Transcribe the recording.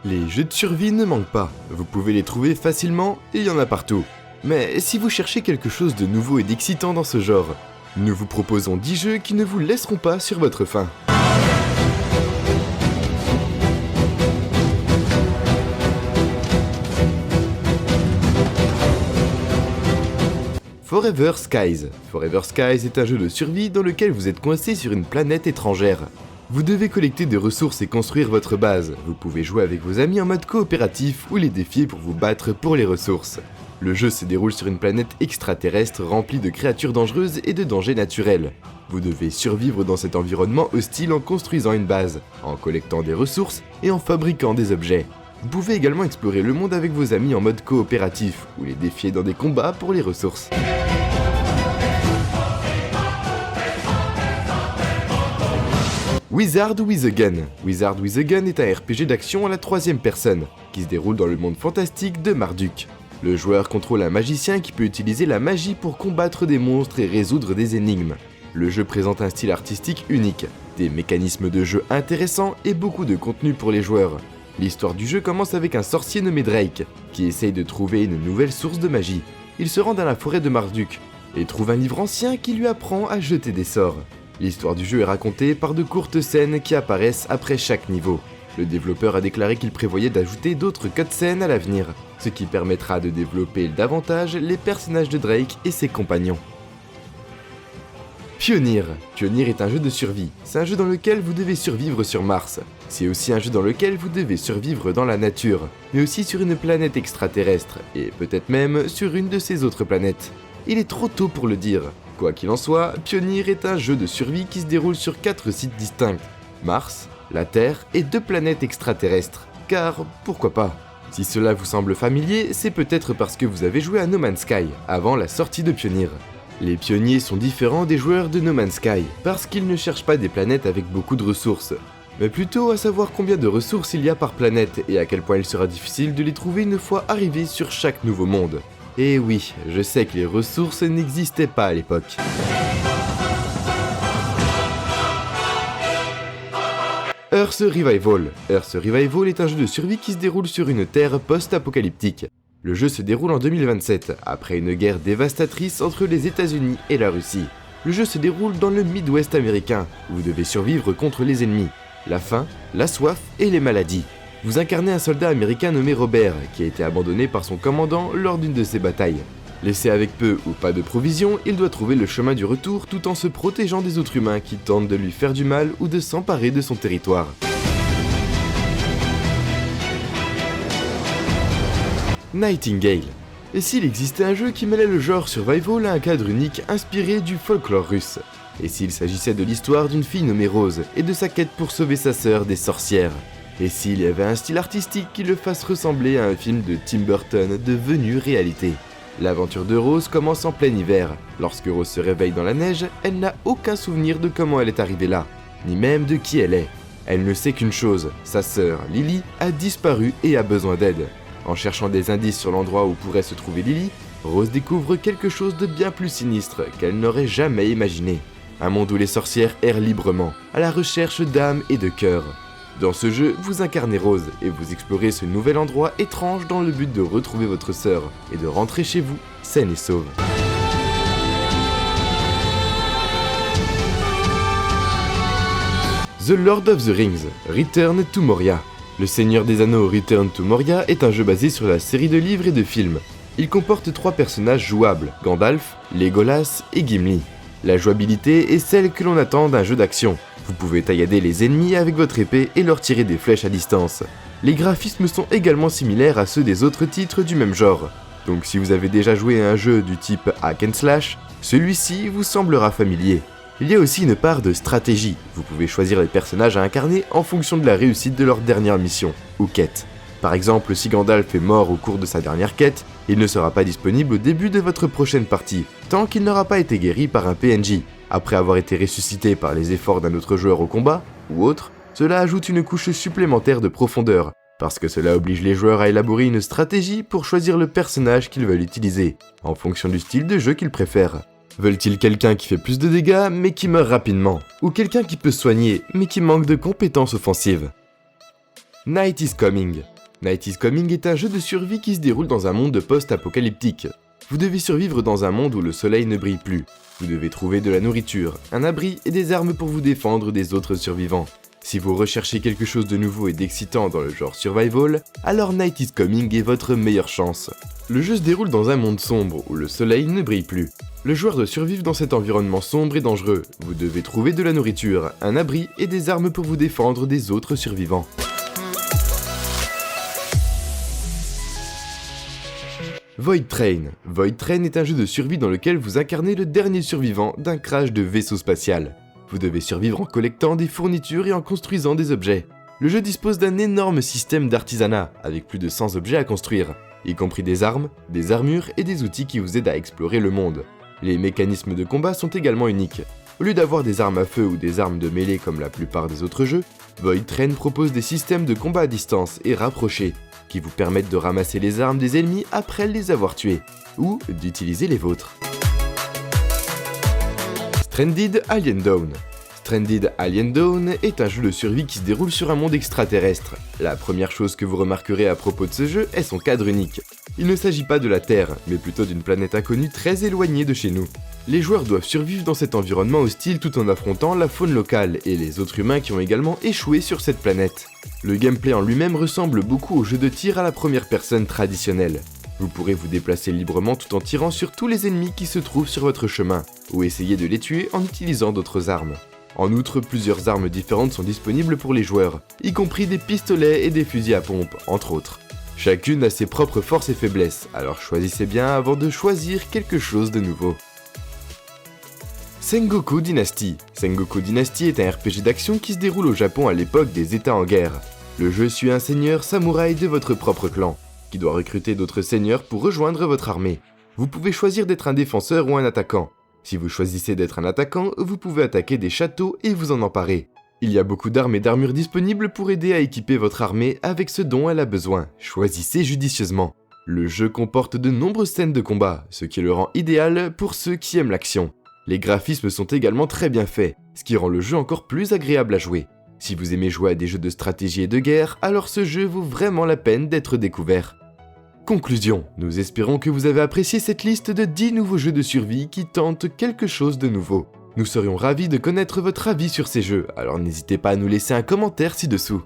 Les jeux de survie ne manquent pas, vous pouvez les trouver facilement et il y en a partout. Mais si vous cherchez quelque chose de nouveau et d'excitant dans ce genre, nous vous proposons 10 jeux qui ne vous laisseront pas sur votre faim. Forever Skies. Forever Skies est un jeu de survie dans lequel vous êtes coincé sur une planète étrangère. Vous devez collecter des ressources et construire votre base. Vous pouvez jouer avec vos amis en mode coopératif ou les défier pour vous battre pour les ressources. Le jeu se déroule sur une planète extraterrestre remplie de créatures dangereuses et de dangers naturels. Vous devez survivre dans cet environnement hostile en construisant une base, en collectant des ressources et en fabriquant des objets. Vous pouvez également explorer le monde avec vos amis en mode coopératif ou les défier dans des combats pour les ressources. Wizard with a Gun. Wizard with a Gun est un RPG d'action à la troisième personne, qui se déroule dans le monde fantastique de Marduk. Le joueur contrôle un magicien qui peut utiliser la magie pour combattre des monstres et résoudre des énigmes. Le jeu présente un style artistique unique, des mécanismes de jeu intéressants et beaucoup de contenu pour les joueurs. L'histoire du jeu commence avec un sorcier nommé Drake, qui essaye de trouver une nouvelle source de magie. Il se rend dans la forêt de Marduk, et trouve un livre ancien qui lui apprend à jeter des sorts. L'histoire du jeu est racontée par de courtes scènes qui apparaissent après chaque niveau. Le développeur a déclaré qu'il prévoyait d'ajouter d'autres cutscenes à l'avenir, ce qui permettra de développer davantage les personnages de Drake et ses compagnons. Pioneer. Pioneer est un jeu de survie. C'est un jeu dans lequel vous devez survivre sur Mars. C'est aussi un jeu dans lequel vous devez survivre dans la nature, mais aussi sur une planète extraterrestre, et peut-être même sur une de ces autres planètes. Il est trop tôt pour le dire. Quoi qu'il en soit, Pioneer est un jeu de survie qui se déroule sur 4 sites distincts. Mars, la Terre et 2 planètes extraterrestres. Car pourquoi pas? Si cela vous semble familier, c'est peut-être parce que vous avez joué à No Man's Sky avant la sortie de Pioneer. Les pionniers sont différents des joueurs de No Man's Sky, parce qu'ils ne cherchent pas des planètes avec beaucoup de ressources, mais plutôt à savoir combien de ressources il y a par planète et à quel point il sera difficile de les trouver une fois arrivés sur chaque nouveau monde. Et oui, je sais que les ressources n'existaient pas à l'époque. Earth Revival. Earth Revival est un jeu de survie qui se déroule sur une Terre post-apocalyptique. Le jeu se déroule en 2027, après une guerre dévastatrice entre les États-Unis et la Russie. Le jeu se déroule dans le Midwest américain, où vous devez survivre contre les ennemis, la faim, la soif et les maladies. Vous incarnez un soldat américain nommé Robert, qui a été abandonné par son commandant lors d'une de ses batailles. Laissé avec peu ou pas de provisions, il doit trouver le chemin du retour tout en se protégeant des autres humains qui tentent de lui faire du mal ou de s'emparer de son territoire. Nightingale. Et s'il existait un jeu qui mêlait le genre survival à un cadre unique inspiré du folklore russe? Et s'il s'agissait de l'histoire d'une fille nommée Rose et de sa quête pour sauver sa sœur des sorcières? Et s'il y avait un style artistique qui le fasse ressembler à un film de Tim Burton devenu réalité? L'aventure de Rose commence en plein hiver. Lorsque Rose se réveille dans la neige, elle n'a aucun souvenir de comment elle est arrivée là, ni même de qui elle est. Elle ne sait qu'une chose, sa sœur, Lily, a disparu et a besoin d'aide. En cherchant des indices sur l'endroit où pourrait se trouver Lily, Rose découvre quelque chose de bien plus sinistre qu'elle n'aurait jamais imaginé. Un monde où les sorcières errent librement, à la recherche d'âmes et de cœurs. Dans ce jeu, vous incarnez Rose et vous explorez ce nouvel endroit étrange dans le but de retrouver votre sœur et de rentrer chez vous, saine et sauve. The Lord of the Rings, Return to Moria. Le Seigneur des Anneaux Return to Moria est un jeu basé sur la série de livres et de films. Il comporte 3 personnages jouables, Gandalf, Legolas et Gimli. La jouabilité est celle que l'on attend d'un jeu d'action. Vous pouvez taillader les ennemis avec votre épée et leur tirer des flèches à distance. Les graphismes sont également similaires à ceux des autres titres du même genre. Donc si vous avez déjà joué à un jeu du type hack and slash, celui-ci vous semblera familier. Il y a aussi une part de stratégie. Vous pouvez choisir les personnages à incarner en fonction de la réussite de leur dernière mission, ou quête. Par exemple, si Gandalf est mort au cours de sa dernière quête, il ne sera pas disponible au début de votre prochaine partie, tant qu'il n'aura pas été guéri par un PNJ. Après avoir été ressuscité par les efforts d'un autre joueur au combat, ou autre, cela ajoute une couche supplémentaire de profondeur, parce que cela oblige les joueurs à élaborer une stratégie pour choisir le personnage qu'ils veulent utiliser, en fonction du style de jeu qu'ils préfèrent. Veulent-ils quelqu'un qui fait plus de dégâts mais qui meurt rapidement, ou quelqu'un qui peut soigner mais qui manque de compétences offensives? Night is Coming. Night is Coming est un jeu de survie qui se déroule dans un monde post-apocalyptique. Vous devez survivre dans un monde où le soleil ne brille plus. Vous devez trouver de la nourriture, un abri et des armes pour vous défendre des autres survivants. Si vous recherchez quelque chose de nouveau et d'excitant dans le genre survival, alors Night is Coming est votre meilleure chance. Le jeu se déroule dans un monde sombre où le soleil ne brille plus. Le joueur doit survivre dans cet environnement sombre et dangereux. Vous devez trouver de la nourriture, un abri et des armes pour vous défendre des autres survivants. Void Train. Void Train est un jeu de survie dans lequel vous incarnez le dernier survivant d'un crash de vaisseau spatial. Vous devez survivre en collectant des fournitures et en construisant des objets. Le jeu dispose d'un énorme système d'artisanat, avec plus de 100 objets à construire, y compris des armes, des armures et des outils qui vous aident à explorer le monde. Les mécanismes de combat sont également uniques. Au lieu d'avoir des armes à feu ou des armes de mêlée comme la plupart des autres jeux, Void Train propose des systèmes de combat à distance et rapprochés, qui vous permettent de ramasser les armes des ennemis après les avoir tués, ou d'utiliser les vôtres. Stranded Alien Dawn. Stranded Alien Dawn est un jeu de survie qui se déroule sur un monde extraterrestre. La première chose que vous remarquerez à propos de ce jeu est son cadre unique. Il ne s'agit pas de la Terre, mais plutôt d'une planète inconnue très éloignée de chez nous. Les joueurs doivent survivre dans cet environnement hostile tout en affrontant la faune locale et les autres humains qui ont également échoué sur cette planète. Le gameplay en lui-même ressemble beaucoup au jeu de tir à la première personne traditionnel. Vous pourrez vous déplacer librement tout en tirant sur tous les ennemis qui se trouvent sur votre chemin, ou essayer de les tuer en utilisant d'autres armes. En outre, plusieurs armes différentes sont disponibles pour les joueurs, y compris des pistolets et des fusils à pompe, entre autres. Chacune a ses propres forces et faiblesses, alors choisissez bien avant de choisir quelque chose de nouveau. Sengoku Dynasty. Sengoku Dynasty est un RPG d'action qui se déroule au Japon à l'époque des États en guerre. Le jeu suit un seigneur samouraï de votre propre clan, qui doit recruter d'autres seigneurs pour rejoindre votre armée. Vous pouvez choisir d'être un défenseur ou un attaquant. Si vous choisissez d'être un attaquant, vous pouvez attaquer des châteaux et vous en emparer. Il y a beaucoup d'armes et d'armures disponibles pour aider à équiper votre armée avec ce dont elle a besoin. Choisissez judicieusement. Le jeu comporte de nombreuses scènes de combat, ce qui le rend idéal pour ceux qui aiment l'action. Les graphismes sont également très bien faits, ce qui rend le jeu encore plus agréable à jouer. Si vous aimez jouer à des jeux de stratégie et de guerre, alors ce jeu vaut vraiment la peine d'être découvert. Conclusion, nous espérons que vous avez apprécié cette liste de 10 nouveaux jeux de survie qui tentent quelque chose de nouveau. Nous serions ravis de connaître votre avis sur ces jeux, alors n'hésitez pas à nous laisser un commentaire ci-dessous.